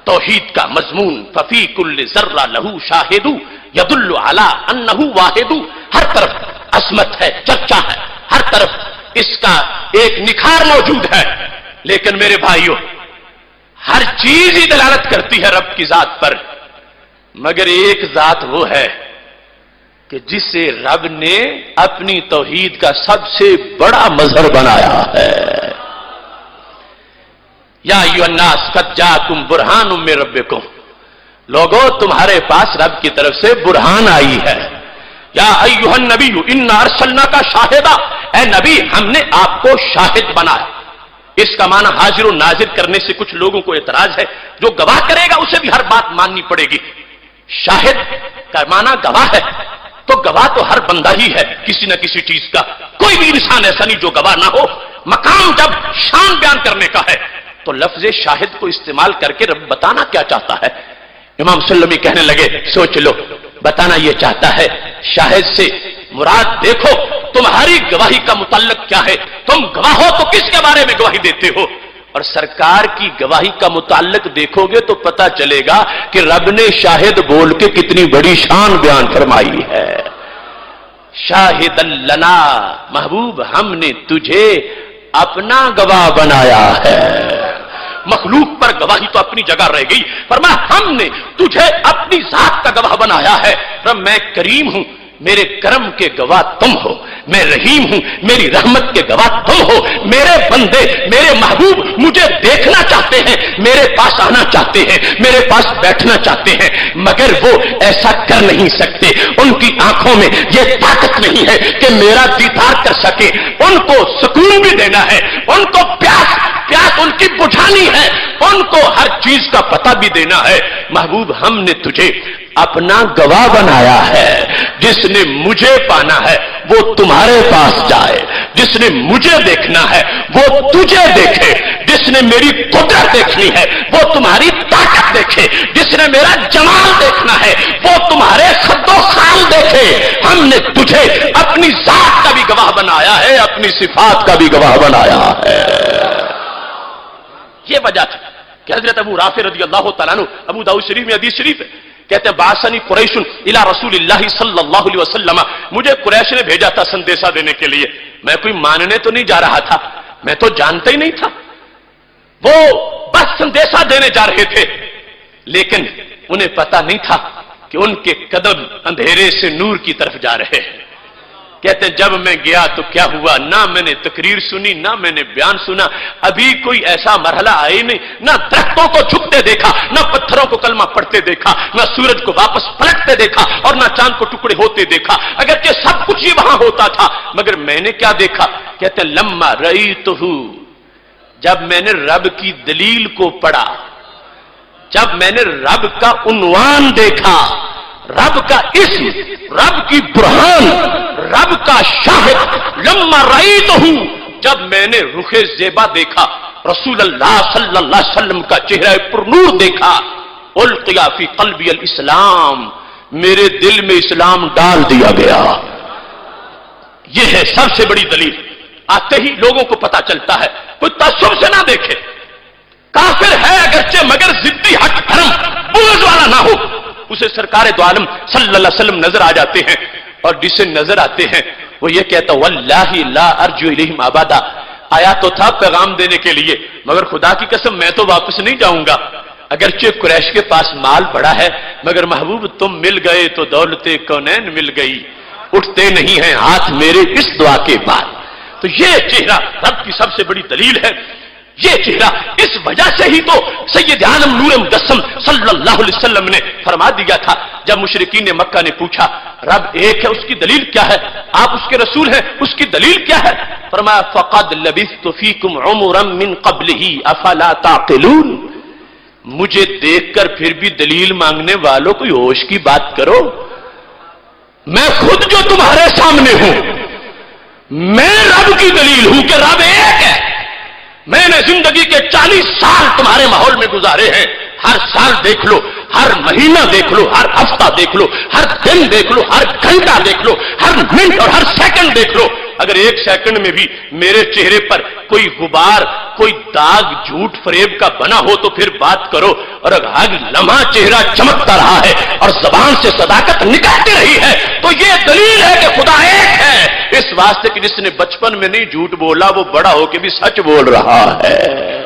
توحید کا مضمون ففی کل ذرہ لہو شاہد یدل علی انہ واحد، ہر طرف عظمت ہے، چرچا ہے، ہر طرف اس کا ایک نکھار موجود ہے. لیکن میرے بھائیوں، ہر چیز ہی دلالت کرتی ہے رب کی ذات پر، مگر ایک ذات وہ ہے کہ جسے رب نے اپنی توحید کا سب سے بڑا مظہر بنایا ہے. یا ایھا الناس قد جاءکم برہان من ربکم، لوگوں تمہارے پاس رب کی طرف سے برہان آئی ہے. یا ایھا النبی انا ارسلناک شاہدا، اے نبی ہم نے آپ کو شاہد بنایا. اس کا معنی حاضر و ناظر کرنے سے کچھ لوگوں کو اعتراض ہے، جو گواہ کرے گا اسے بھی ہر بات ماننی پڑے گی. شاہد کا معنی گواہ ہے، تو گواہ تو ہر بندہ ہی ہے کسی نہ کسی چیز کا. کوئی بھی انسان ایسا نہیں جو گواہ نہ ہو. مقام جب شان بیان کرنے کا ہے تو لفظ شاہد کو استعمال کر کے رب بتانا کیا چاہتا ہے. امام سلمی کہنے لگے سوچ لو، بتانا یہ چاہتا ہے شاہد سے مراد دیکھو تمہاری گواہی کا متعلق کیا ہے، تم گواہ ہو تو کس کے بارے میں گواہی دیتے ہو. اور سرکار کی گواہی کا متعلق دیکھو گے تو پتہ چلے گا کہ رب نے شاہد بول کے کتنی بڑی شان بیان فرمائی ہے. شاہد لنا، محبوب ہم نے تجھے اپنا گواہ بنایا ہے. مخلوق پر گواہی تو اپنی جگہ رہ گئی، فرمایا ہم نے تجھے اپنی ذات کا گواہ بنایا ہے. رب میں کریم ہوں، میرے کرم کے گواہ تم ہو. میں رحیم ہوں، میری رحمت کے گواہ تم ہو. میرے بندے، میرے محبوب مجھے دیکھنا چاہتے ہیں، میرے پاس آنا چاہتے ہیں، میرے پاس بیٹھنا چاہتے ہیں، مگر وہ ایسا کر نہیں سکتے. ان کی آنکھوں میں یہ طاقت نہیں ہے کہ میرا دیدار کر سکے. ان کو سکون بھی دینا ہے، ان کو پیاس ان کی بجھانی ہے، ان کو ہر چیز کا پتہ بھی دینا ہے. محبوب ہم نے تجھے اپنا گواہ بنایا ہے. جس نے مجھے پانا ہے وہ تمہارے پاس جائے، جس نے مجھے دیکھنا ہے وہ تجھے دیکھے، جس نے میری قدرت دیکھنی ہے وہ تمہاری طاقت دیکھے، جس نے میرا جمال دیکھنا ہے وہ تمہارے خد و خال دیکھے. ہم نے تجھے اپنی ذات کا بھی گواہ بنایا ہے، اپنی صفات کا بھی گواہ بنایا ہے. یہ وجہ تھی کہ حضرت ابو رافع رضی اللہ تعالیٰ عنہ، ابو داؤد شریف میں حدیث شریف ہے، کہتے ہیں بعثنی قریش الی رسول اللہ صلی اللہ علیہ وسلم، مجھے قریش نے بھیجا تھا سندیشہ دینے کے لیے. میں کوئی ماننے تو نہیں جا رہا تھا، میں تو جانتا ہی نہیں تھا. وہ بس سندیشہ دینے جا رہے تھے، لیکن انہیں پتا نہیں تھا کہ ان کے قدم اندھیرے سے نور کی طرف جا رہے ہیں. کہتے ہیں جب میں گیا تو کیا ہوا، نہ میں نے تقریر سنی، نہ میں نے بیان سنا. ابھی کوئی ایسا مرحلہ آئے نہیں، نہ درختوں کو جھکتے دیکھا، نہ پتھروں کو کلمہ پڑھتے دیکھا، نہ سورج کو واپس پلٹتے دیکھا، اور نہ چاند کو ٹکڑے ہوتے دیکھا. اگرچہ سب کچھ ہی وہاں ہوتا تھا، مگر میں نے کیا دیکھا. کہتے ہیں لما رأیتہ، جب میں نے رب کی دلیل کو پڑھا، جب میں نے رب کا عنوان دیکھا، رب کا اسم، رب کی برہان، رب کا شاہد. لما رأیتہ، جب میں نے رخ زیبا دیکھا، رسول اللہ صلی اللہ علیہ وسلم کا چہرہ پر نور دیکھا. القیا فی قلبی الاسلام، میرے دل میں اسلام ڈال دیا گیا. یہ ہے سب سے بڑی دلیل. آتے ہی لوگوں کو پتا چلتا ہے، کوئی تعصب سے نہ دیکھے. کافر ہے اگرچہ، مگر ضدی حق حرم بغض والا نہ ہو. اسے سرکار دو عالم صلی اللہ علیہ وسلم نظر آ جاتے ہیں، اور جسے نظر آتے ہیں وہ یہ کہتا واللہ لا ارجو الیہم ابدا. آیا تو تھا پیغام دینے کے لیے، مگر خدا کی قسم میں تو واپس نہیں جاؤں گا. اگرچہ قریش کے پاس مال بڑا ہے، مگر محبوب تم مل گئے تو دولت کونین مل گئی. اٹھتے نہیں ہیں ہاتھ میرے اس دعا کے بعد. تو یہ چہرہ رب کی سب سے بڑی دلیل ہے. یہ چہرہ اس وجہ سے ہی تو سید عالم نور مجسم صلی اللہ علیہ وسلم نے فرما دیا تھا، جب مشرکین مکہ نے پوچھا رب ایک ہے اس کی دلیل کیا ہے، آپ اس کے رسول ہیں اس کی دلیل کیا ہے، فرمایا فقد لبثت فیکم عمرا من قبلہ افلا تعقلون. مجھے دیکھ کر پھر بھی دلیل مانگنے والوں کوئی ہوش کی بات کرو. میں خود جو تمہارے سامنے ہوں، میں رب کی دلیل ہوں کہ رب ایک ہے. میں نے زندگی کے 40 سال تمہارے ماحول میں گزارے ہیں. ہر سال دیکھ لو، ہر مہینہ دیکھ لو، ہر ہفتہ دیکھ لو، ہر دن دیکھ لو، ہر گھنٹہ دیکھ لو، ہر منٹ اور ہر سیکنڈ دیکھ لو. اگر ایک سیکنڈ میں بھی میرے چہرے پر کوئی غبار، کوئی داغ جھوٹ فریب کا بنا ہو تو پھر بات کرو، اور اگر ہر لمحہ چہرہ چمکتا رہا ہے اور زبان سے صداقت نکلتی رہی ہے تو یہ دلیل ہے کہ خدا ایک ہے، اس واسطے کہ جس نے بچپن میں نہیں جھوٹ بولا وہ بڑا ہو کے بھی سچ بول رہا ہے۔